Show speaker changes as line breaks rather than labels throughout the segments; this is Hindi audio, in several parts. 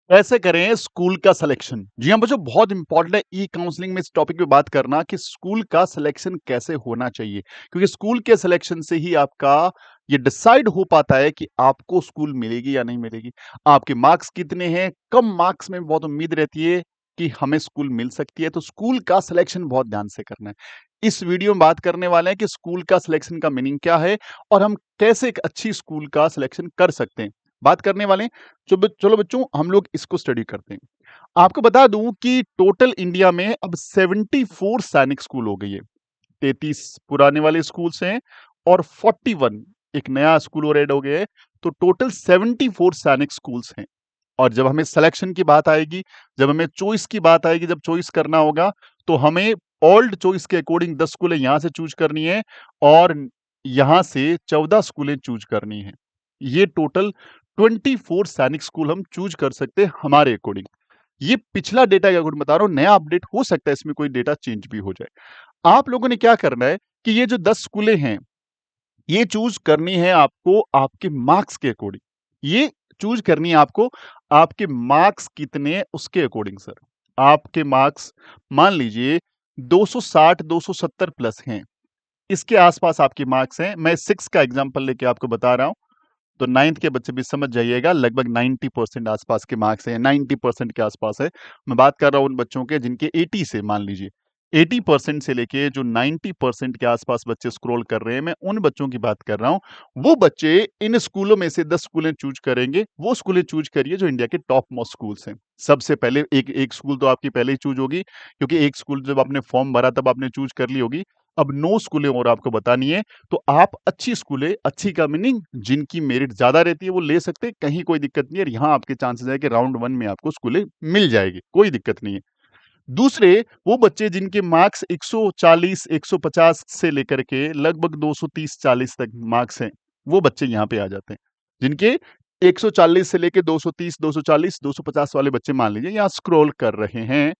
कैसे करें स्कूल का सिलेक्शन? जी हाँ, बच्चों बहुत इंपॉर्टेंट है ई काउंसलिंग में इस टॉपिक पे बात करना कि स्कूल का सिलेक्शन कैसे होना चाहिए। क्योंकि स्कूल के सिलेक्शन से ही आपका ये डिसाइड हो पाता है कि आपको स्कूल मिलेगी या नहीं मिलेगी। आपके मार्क्स कितने हैं, कम मार्क्स में बहुत उम्मीद रहती है कि हमें स्कूल मिल सकती है, तो स्कूल का सिलेक्शन बहुत ध्यान से करना है। इस वीडियो में बात करने वाले हैं कि स्कूल का सिलेक्शन का मीनिंग क्या है और हम कैसे एक अच्छी स्कूल का सिलेक्शन कर सकते हैं। बात करने वाले हैं चलो बच्चों हम लोग इसको स्टडी करते हैं। आपको बता दूं कि टोटल इंडिया में अब 74 सैनिक स्कूल हो गई है। 33 पुराने वाले स्कूल्स हैं और 41 एक नया स्कूल और ऐड हो गया है। तो टोटल 74 सैनिक स्कूल्स हैं। और जब हमें सिलेक्शन की बात आएगी, जब हमें चॉइस की बात आएगी, जब चॉइस करना होगा, तो हमें ओल्ड चॉइस के अकॉर्डिंग 10 स्कूलें यहां से चूज करनी है और यहां से 14 स्कूलें चूज करनी है। ये टोटल 24 सैनिक स्कूल हम चूज कर सकते हैं हमारे अकॉर्डिंग। ये पिछला डेटा के अकॉर्डिंग बता रहा हूं, नया अपडेट हो सकता है, इसमें कोई डेटा चेंज भी हो जाए। आप लोगों ने क्या करना है कि ये जो 10 स्कूलें हैं, ये चूज करनी है आपको आपके मार्क्स के अकॉर्डिंग। ये चूज करनी है आपको आपके मार्क्स कितने हैं उसके अकॉर्डिंग सर। आपके मार्क्स मान लीजिए 260 270 प्लस हैं, इसके आसपास आपके मार्क्स हैं। मैं 6 का एग्जांपल लेके आपको बता रहा हूं, तो 9th के बच्चे भी समझ जाइएगा, लगभग 90% आसपास के मार्क्स हैं, 90% के आसपास है। मैं बात कर रहा हूं उन बच्चों के जिनके 80 से, मान लीजिए 80% से लेके जो 90% के आसपास बच्चे स्क्रॉल कर रहे हैं, मैं उन बच्चों की बात कर रहा हूं। वो बच्चे इन स्कूलों में से 10 स्कूलें चूज करेंगे। वो स्कूलें चूज करिए जो इंडिया के टॉप मोस्ट स्कूल्स हैं। सबसे पहले एक एक स्कूल तो आपकी पहले ही चूज होगी, क्योंकि एक स्कूल जब आपने फॉर्म भरा तब आपने चूज कर ली होगी। अब 9 स्कूलें और आपको बतानी है। तो आप अच्छी स्कूलें, अच्छी का मीनिंग जिनकी मेरिट ज्यादा रहती है वो ले सकते हैं, कहीं कोई दिक्कत नहीं है। और यहाँ आपके चांसेस है कि राउंड 1 में आपको स्कूलें मिल जाएगी, कोई दिक्कत नहीं है। दूसरे वो बच्चे जिनके मार्क्स 140 150 से लेकर के लगभग 230 40 तक मार्क्स हैं, वो बच्चे यहाँ पे आ जाते हैं। जिनके 140 से लेके 230 240 250 वाले बच्चे मान लीजिए यहाँ स्क्रॉल कर रहे हैं।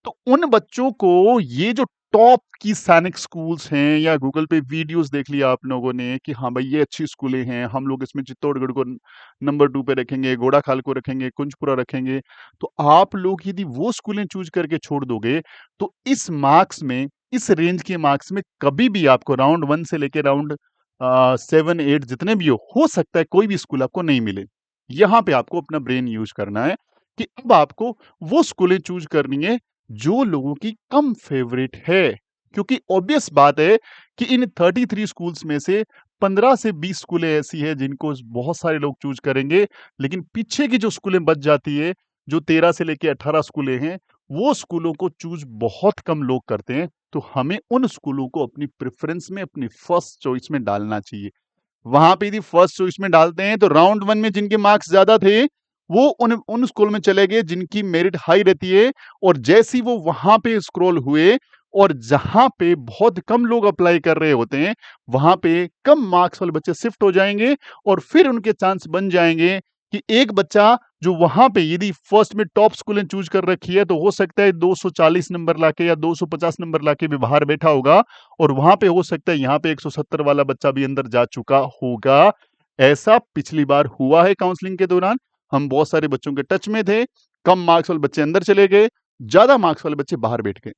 तो उन बच्चों को ये जो टॉप की सैनिक स्कूल्स हैं, या गूगल पे वीडियोस देख लिया आप लोगों ने कि हाँ भाई ये अच्छी स्कूलें हैं, हम लोग इसमें चित्तौड़गढ़ को नंबर 2 पे रखेंगे, घोड़ाखाल को रखेंगे, कुंजपुरा रखेंगे। तो आप लोग यदि वो स्कूलें चूज करके छोड़ दोगे, तो इस मार्क्स में, इस रेंज के मार्क्स में कभी भी आपको राउंड 1 से लेके राउंड 7 8 जितने भी हो सकता है कोई भी स्कूल आपको नहीं मिले। यहाँ पे आपको अपना ब्रेन यूज करना है कि अब आपको वो स्कूलें चूज करनी है जो लोगों की कम फेवरेट है। क्योंकि ऑब्वियस बात है कि इन 33 स्कूल्स में से 15 से 20 स्कूलें ऐसी हैं जिनको बहुत सारे लोग चूज करेंगे, लेकिन पीछे की जो स्कूलें बच जाती है, जो 13 से लेके 18 स्कूलें हैं, वो स्कूलों को चूज बहुत कम लोग करते हैं। तो हमें उन स्कूलों को अपनी प्रेफरेंस में, अपनी फर्स्ट चॉइस में डालना चाहिए। वहां पे यदि फर्स्ट चॉइस में डालते हैं तो राउंड 1 में जिनके मार्क्स ज्यादा थे वो उन उन स्कूल में चले गए जिनकी मेरिट हाई रहती है। और जैसे ही वो वहां पे स्क्रॉल हुए और जहां पे बहुत कम लोग अप्लाई कर रहे होते हैं, वहां पे कम मार्क्स वाले बच्चे शिफ्ट हो जाएंगे और फिर उनके चांस बन जाएंगे कि एक बच्चा जो वहां पे यदि फर्स्ट में टॉप स्कूलें चूज कर रखी है, तो हो सकता है 240 नंबर लाके या 250 नंबर लाके भी बाहर बैठा होगा। और वहां पे हो सकता है यहाँ पे 170 वाला बच्चा भी अंदर जा चुका होगा। ऐसा पिछली बार हुआ है काउंसलिंग के दौरान। हम बहुत सारे बच्चों के टच में थे, कम मार्क्स वाले बच्चे अंदर चले गए, ज्यादा मार्क्स वाले बच्चे बाहर बैठ गए।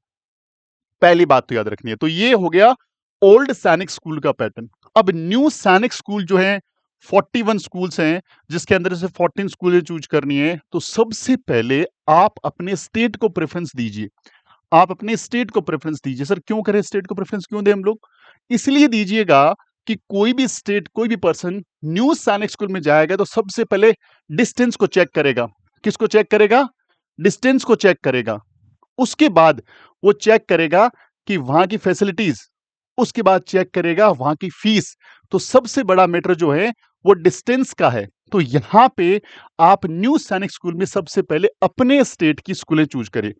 पहली बात तो याद रखनी है। तो ये हो गया ओल्ड सैनिक स्कूल का पैटर्न। अब न्यू सैनिक स्कूल जो है 41 स्कूल्स हैं, जिसके अंदर से 14 स्कूलें चूज करनी है। तो सबसे पहले आप अपने स्टेट को प्रेफरेंस दीजिए। आप अपने स्टेट को प्रेफरेंस दीजिए। सर क्यों करें, स्टेट को प्रेफरेंस क्यों दें हम लोग? इसलिए दीजिएगा कि कोई भी स्टेट, कोई भी पर्सन न्यू सैनिक स्कूल में जाएगा तो सबसे पहले डिस्टेंस को चेक करेगा। किसको चेक करेगा? डिस्टेंस को चेक करेगा। उसके बाद वो चेक करेगा कि वहां की फैसिलिटीज, उसके बाद चेक करेगा वहां की फीस। तो सबसे बड़ा मैटर जो है वो डिस्टेंस का है। तो यहां पे आप न्यू सैनिक स्कूल में सबसे पहले अपने स्टेट की स्कूलें चूज करें।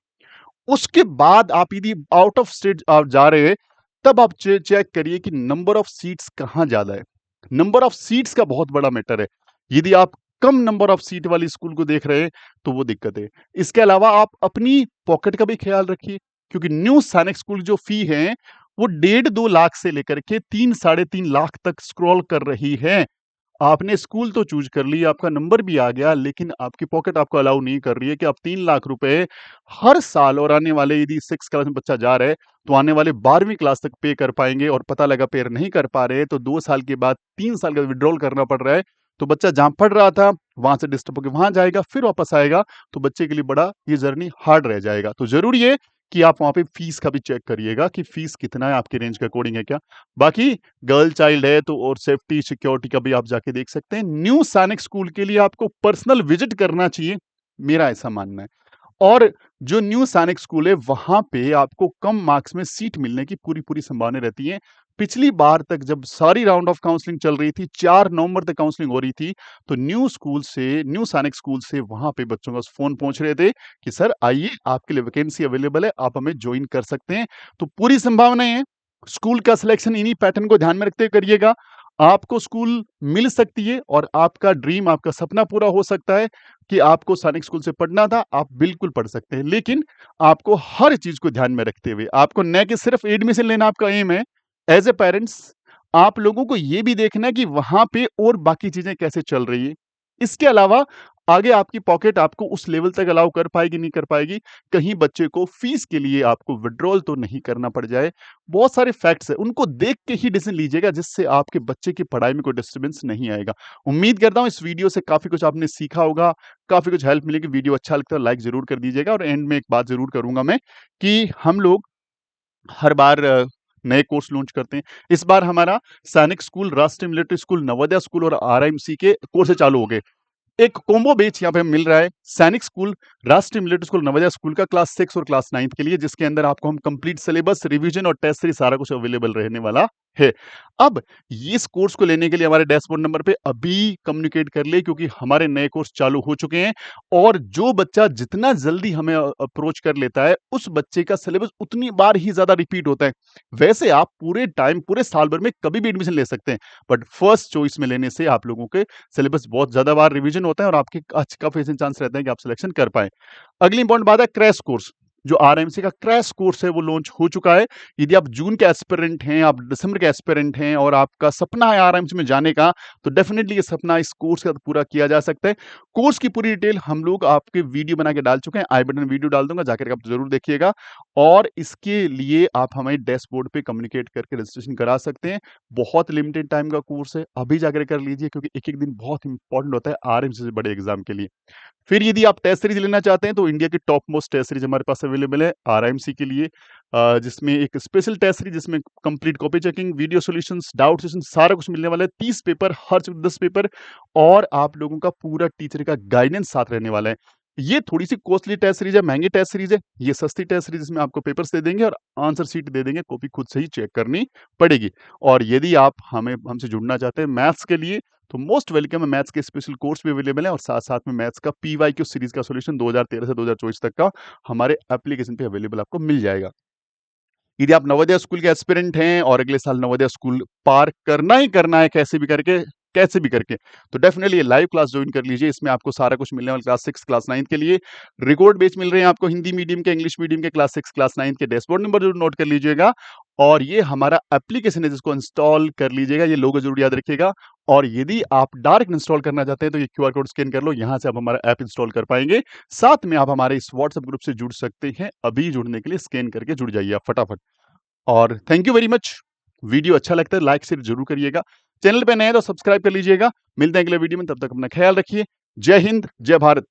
उसके बाद आप यदि आउट ऑफ स्टेट आप जा रहे हैं, तब आप चेक करिए कि नंबर ऑफ सीट्स कहां ज्यादा है। नंबर ऑफ सीट्स का बहुत बड़ा मैटर है। यदि आप कम नंबर ऑफ सीट वाली स्कूल को देख रहे हैं तो वो दिक्कत है। इसके अलावा आप अपनी पॉकेट का भी ख्याल रखिए, क्योंकि न्यू सैनिक स्कूल जो फी है वो 1.5 2 लाख से लेकर के 3 3.5 लाख तक स्क्रॉल कर रही है। आपने स्कूल तो चूज़ कर ली, आपका नंबर भी आ गया, लेकिन आपकी पॉकेट आपको अलाउ नहीं कर रही है कि आप 3 लाख रुपए हर साल और आने वाले यदि 6th क्लास में बच्चा जा रहा है, तो आने वाले 12वीं क्लास तक पे कर पाएँगे और पता लगा पे नहीं कर पा रहे हैं, तो 2 साल के बाद 3 साल का विथड्रॉल करना पड़ रहा है। तो बच्चा जहाँ पढ़ रहा था, वहाँ से डिस्टर्ब होके वहाँ जाएगा, फिर वापस आएगा, तो बच्चे के लिए बड़ा ये जर्नी हार्ड रह जाएगा। तो ज़रूरी है कि आप वहाँ पे फीस का भी चेक करिएगा कि फीस कितना है, आपके रेंज के अकॉर्डिंग है क्या? बाकी गर्ल चाइल्ड है तो और सेफ्टी सिक्योरिटी का भी आप जाके देख सकते हैं। न्यू सैनिक स्कूल के लिए आपको पर्सनल विजिट करना चाहिए, मेरा ऐसा मानना है। और जो न्यू सैनिक स्कूल है वहाँ पे आपको कम मार्क्स में सीट मिलने की पूरी-पूरी संभावनाएँ रहती हैं। पिछली बार तक जब सारी राउंड ऑफ काउंसलिंग चल रही थी, 4 नवंबर तक काउंसलिंग हो रही थी, तो न्यू सैनिक स्कूल से वहाँ पे बच्चों का फ़ोन पहुँच रहे थे कि सर आइए, आपके लिए वैकेंसी अवेलेबल है, आप हमें जॉइन कर सकते हैं। तो पूरी संभावनाएँ हैं। स्कूल का सिलेक्शन इन्हीं पैटर्न को ध्यान में रखते हुए करिएगा। आपको स्कूल मिल सकती है और आपका ड्रीम, आपका सपना पूरा हो सकता है कि आपको सैनिक स्कूल से पढ़ना था, आप बिल्कुल पढ़ सकते हैं। लेकिन आपको हर चीज़ को ध्यान में रखते हुए, आपको न कि सिर्फ़ एडमिशन लेना आपका एम है, एज़ अ पेरेंट्स आप लोगों को ये भी देखना है कि वहाँ पे और बाकी चीज़ें कैसे चल रही है। इसके अलावा आगे आपकी पॉकेट आपको उस लेवल तक अलाउ कर पाएगी, नहीं कर पाएगी, कहीं बच्चे को फीस के लिए आपको विथड्रॉल तो नहीं करना पड़ जाए। बहुत सारे फैक्ट्स हैं, उनको देख के ही डिसीज़न लीजिएगा जिससे आपके बच्चे की पढ़ाई में कोई डिस्टर्बेंस नहीं आएगा। उम्मीद करता हूँ इस वीडियो से काफ़ी कुछ आपने सीखा होगा, काफ़ी कुछ हेल्प मिलेगी। वीडियो अच्छा लगता है लाइक ज़रूर कर दीजिएगा और एंड में एक बात ज़रूर करूँगा मैं कि हम लोग हर बार नए कोर्स लॉन्च करते हैं। इस बार हमारा सैनिक स्कूल, राष्ट्रीय मिलिट्री स्कूल, नवोदय स्कूल और आरआईएमसी के कोर्सेज़ चालू हो गए। एक कॉम्बो बैच यहाँ पे मिल रहा है, सैनिक स्कूल, राष्ट्रीय मिलिट्री स्कूल, नवोदय स्कूल का क्लास 6 और क्लास 9 के लिए, जिसके अंदर आपको हम कंप्लीट सिलेबस, रिवीजन और टेस्ट सीरीज सारा कुछ अवेलेबल रहने वाला है। अब ये इस कोर्स को लेने के लिए हमारे डैशबोर्ड नंबर पे अभी कम्युनिकेट कर ले, क्योंकि हमारे नए कोर्स चालू हो चुके हैं और जो बच्चा जितना जल्दी हमें अप्रोच कर लेता है, उस बच्चे का सिलेबस उतनी बार ही ज़्यादा रिपीट होता है। वैसे आप पूरे टाइम, पूरे साल भर में कभी भी एडमिशन ले सकते हैं, बट फर्स्ट चॉइस में लेने से आप लोगों के सिलेबस बहुत ज़्यादा बार रिवीजन होता है और आपके काफ़ी चांस रहते हैं कि आप सिलेक्शन कर पाएँ। अगली इंपॉर्टेंट बात है क्रैश कोर्स। जो आरएमसी का क्रैश कोर्स है वो लॉन्च हो चुका है। यदि आप जून के एस्पिरेंट हैं, आप दिसंबर के एस्पिरेंट हैं और आपका सपना है आरएमसी में जाने का, तो डेफिनिटली ये सपना इस कोर्स के साथ पूरा किया जा सकता है। कोर्स की पूरी डिटेल हम लोग आपके वीडियो बना के डाल चुके हैं, आई बटन वीडियो डाल दूँगा, जाकर आप ज़रूर देखिएगा और इसके लिए आप हमें डैशबोर्ड पे कम्युनिकेट करके रजिस्ट्रेशन करा सकते हैं। बहुत लिमिटेड टाइम का कोर्स है, अभी जाकर कर लीजिए क्योंकि एक-एक दिन बहुत इंपॉर्टेंट होता है आरएमसी से बड़े एग्ज़ाम के लिए। फिर यदि आप टेस्ट सीरीज़ लेना चाहते हैं तो इंडिया की टॉप मोस्ट टेस्ट सीरीज़ हमारे पास अवेलेबल है आरआईएमसी के लिए, जिसमें एक स्पेशल टेस्ट सीरीज़ जिसमें complete copy checking, video solutions, doubt session सारा कुछ मिलने वाला है। 30 पेपर, हर सब्जेक्ट 10 पेपर और आप लोगों का पूरा टीचर का गाइडेंस साथ रहने वाला है। ये थोड़ी-सी कॉस्टली टेस्ट सीरीज़ है, महँगी टेस्ट सीरीज़ है। ये सस्ती टेस्ट सीरीज़ जिसमें आपको पेपर्स दे देंगे और आंसर शीट दे देंगे, कॉपी खुद से ही चेक करनी पड़ेगी। और यदि आप हमसे जुड़ना चाहते हैं मैथ्स के लिए, तो मोस्ट वेलकम है। मैथ्स के स्पेशल कोर्स भी अवेलेबल है और साथ-साथ में मैथ्स का पीवाईक्यू सीरीज़ का सॉल्यूशन 2013 से 2024 तक का हमारे एप्लीकेशन पे अवेलेबल आपको मिल जाएगा। यदि आप नवोदय स्कूल के एस्पिरेंट हैं और अगले साल नवोदय स्कूल पार करना है कैसे भी करके, तो डेफिनिटली ये लाइव क्लास जॉइन कर लीजिए। इसमें आपको सारा कुछ मिलने वाला क्लास 6, क्लास 9 के लिए। रिकॉर्ड बैच मिल रहे हैं आपको हिंदी मीडियम के, इंग्लिश मीडियम के, क्लास 6, क्लास 9 के। डैशबोर्ड नंबर ज़रूर नोट कर लीजिएगा और ये हमारा एप्लीकेशन है जिसको इंस्टॉल कर लीजिएगा। ये लोगो ज़रूर याद रखिएगा और यदि आप डायरेक्ट इंस्टॉल करना चाहते हैं तो ये क्यूआर कोड स्कैन कर लो, यहाँ से आप हमारा ऐप इंस्टॉल कर पाएँगे। साथ में आप हमारे इस व्हाट्सएप ग्रुप से जुड़ सकते हैं। अभी जुड़ने के लिए स्कैन करके जुड़ जाइए आप फटाफट। और thank you very much. Video अच्छा लगता है लाइक शेयर जरूर करिएगा। चैनल पे नए हैं तो सब्सक्राइब कर लीजिएगा। मिलते हैं अगले वीडियो में, तब तक अपना ख्याल रखिए। जय हिंद, जय भारत।